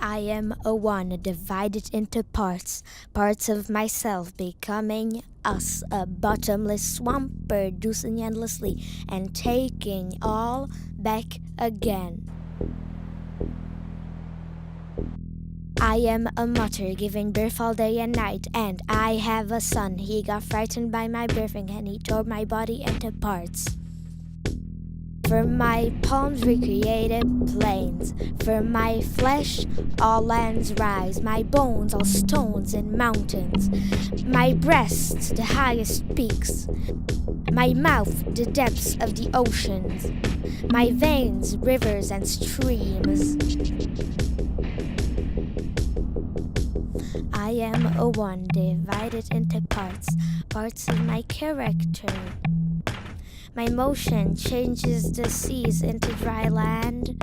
I am a one divided into parts, parts of myself becoming us, a bottomless swamp producing endlessly and taking all back again. I am a mother giving birth all day and night, and I have a son. He got frightened by my birthing and he tore my body into parts. From my palms recreated plains, from my flesh all lands rise, my bones all stones and mountains, my breasts the highest peaks, my mouth the depths of the oceans, my veins rivers and streams. I am a one divided into parts, parts of my character. My motion changes the seas into dry land.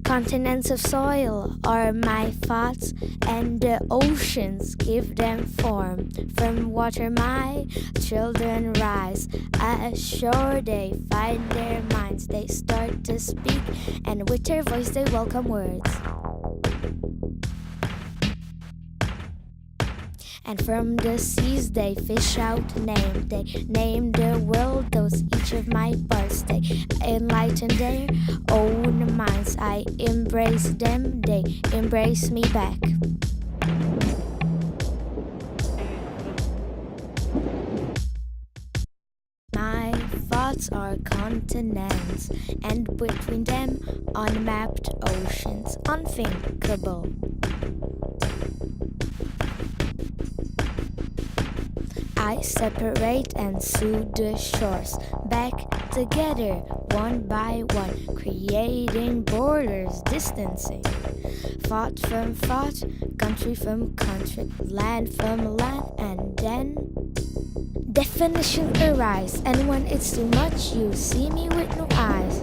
Continents of soil are my thoughts, and the oceans give them form. From water my children rise. Ashore they find their minds. They start to speak, and with their voice they welcome words. And from the seas they fish out name. They name the world, those each of my parts. They enlighten their own minds. I embrace them, they embrace me back. My thoughts are continents, and between them unmapped oceans, unthinkable. I separate and soothe the shores back together one by one, creating borders, distancing thought from thought, country from country, land from land, and then definition arise. And when it's too much, you see me with no eyes.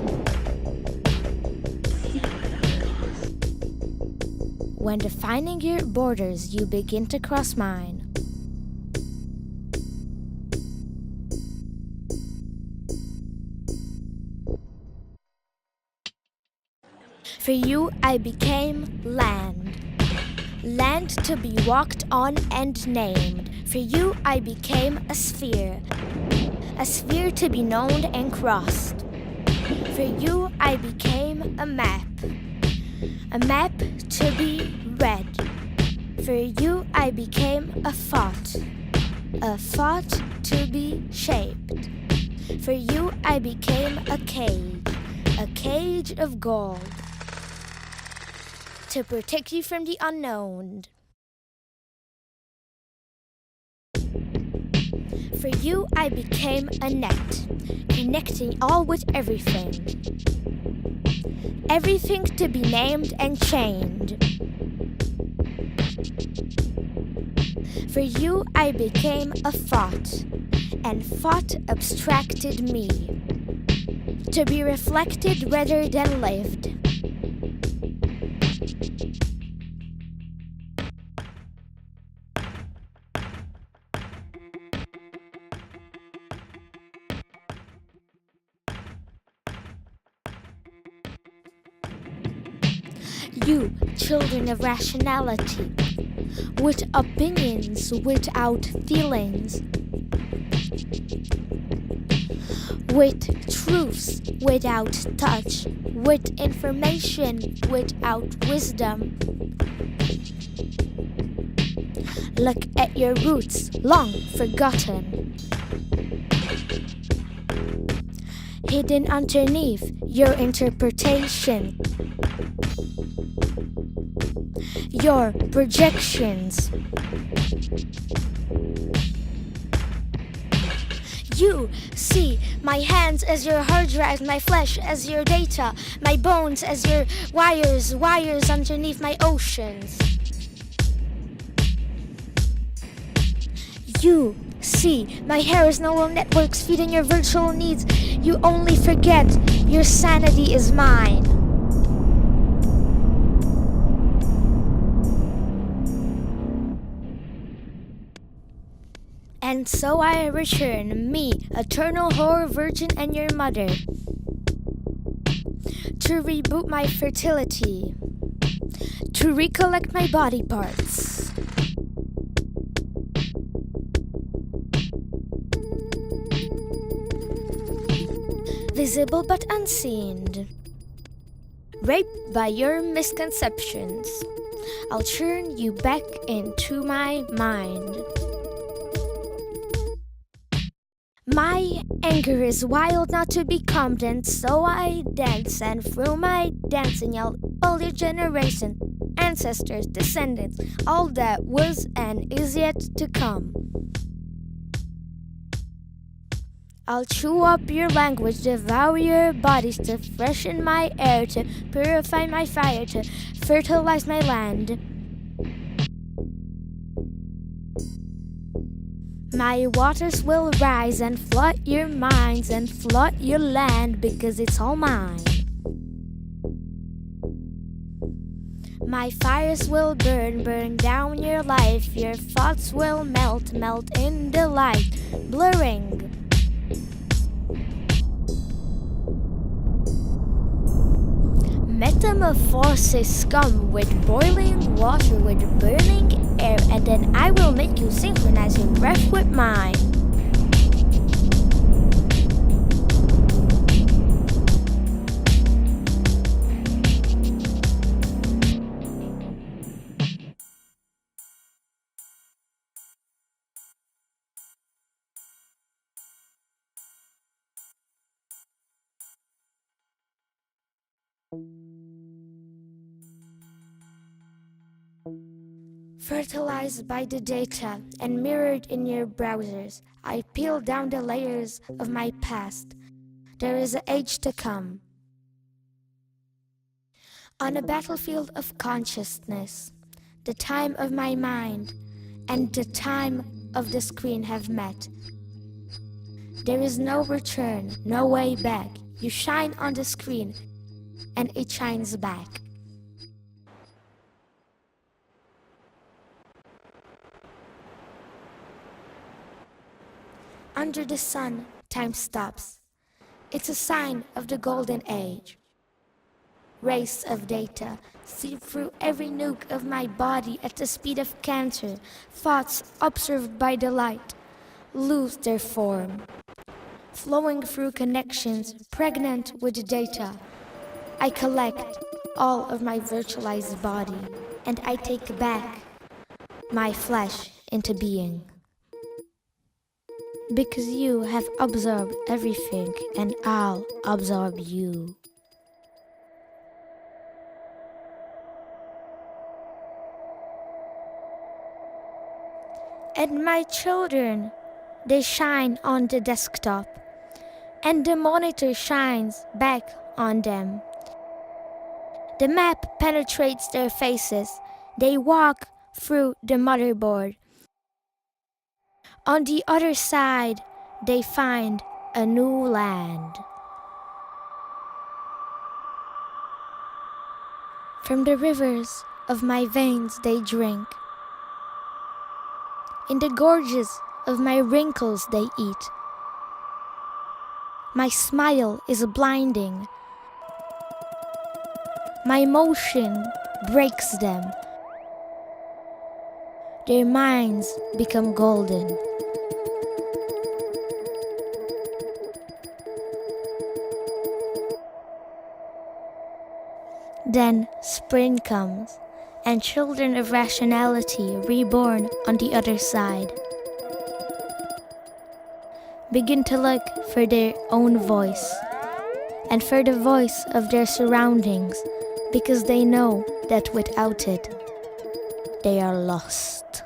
When defining your borders, you begin to cross mine. For you I became land, land to be walked on and named. For you I became a sphere to be known and crossed. For you I became a map to be read. For you I became a thought to be shaped. For you I became a cage of gold, to protect you from the unknown. For you I became a net, connecting all with everything. Everything to be named and chained. For you I became a thought, and thought abstracted me, to be reflected rather than lived. You, children of rationality, with opinions without feelings, with truths without touch, with information without wisdom. Look at your roots, long forgotten, hidden underneath your interpretation, your projections. You see my hands as your hard drive, my flesh as your data, my bones as your wires underneath my oceans. You see my hair as neural networks feeding your virtual needs. You only forget your sanity is mine. And so I return, me, eternal whore virgin and your mother, to reboot my fertility, to to recollect my body parts. Visible but unseen, raped by your misconceptions, I'll turn you back into my mind. My anger is wild not to be calmed, and so I dance, and through my dancing I'll all your generation, ancestors, descendants, all that was and is yet to come. I'll chew up your language, devour your bodies, to freshen my air, to purify my fire, to fertilize my land. My waters will rise and flood your minds and flood your land, because it's all mine. My fires will burn down your life. Your thoughts will melt in the light, blurring. Metamorphosis come with boiling water, with burning air, and then I will make you synchronize your breath with mine. Fertilized by the data and mirrored in your browsers, I peel down the layers of my past. There is an age to come. On a battlefield of consciousness, the time of my mind and the time of the screen have met. There is no return, no way back. You shine on the screen, and it shines back. Under the sun, time stops. It's a sign of the golden age. Rays of data seep through every nook of my body at the speed of cancer. Thoughts observed by the light lose their form, flowing through connections pregnant with data. I collect all of my virtualized body, and I take back my flesh into being. Because you have absorbed everything, and I'll absorb you. And my children, they shine on the desktop, and the monitor shines back on them. The map penetrates their faces. They walk through the motherboard. On the other side, they find a new land. From the rivers of my veins they drink. In the gorges of my wrinkles they eat. My smile is blinding. My motion breaks them. Their minds become golden. Then spring comes, and children of rationality, reborn on the other side, begin to look for their own voice and for the voice of their surroundings, because they know that without it, they are lost.